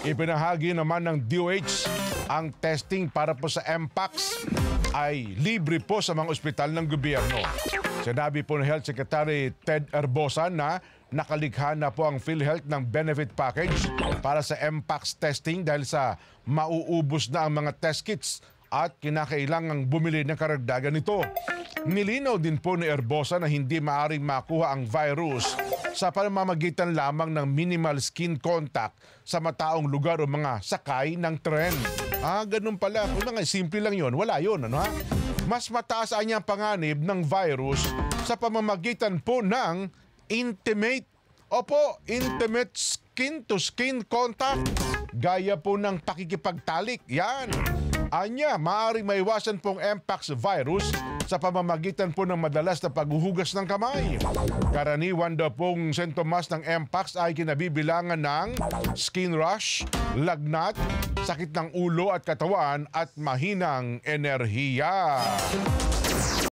Ipinahagi naman ng DOH ang testing para po sa Mpox ay libre po sa mga ospital ng gobyerno. Sinabi po ng Health Secretary Ted Herbosa na nakalikha na po ang PhilHealth ng benefit package para sa Mpox testing dahil sa mauubos na ang mga test kits at kinakailangang bumili ng karagdagan nito. Nilinaw din po ni Herbosa na hindi maaring makuha ang virus sa pamamagitan lamang ng minimal skin contact sa mataong lugar o mga sakay ng tren. Ganun pala. Kung mga simple lang yon, wala yon, ano ha? Mas mataas ang niyang panganib ng virus sa pamamagitan po ng intimate skin-to-skin contact. Gaya po ng pakikipagtalik. Yan. Anya, maaaring maiwasan pong Mpox virus sa pamamagitan po ng madalas na paghuhugas ng kamay. Karaniwan daw pong sintomas ng Mpox ay kinabibilangan ng skin rash, lagnat, sakit ng ulo at katawan at mahinang enerhiya.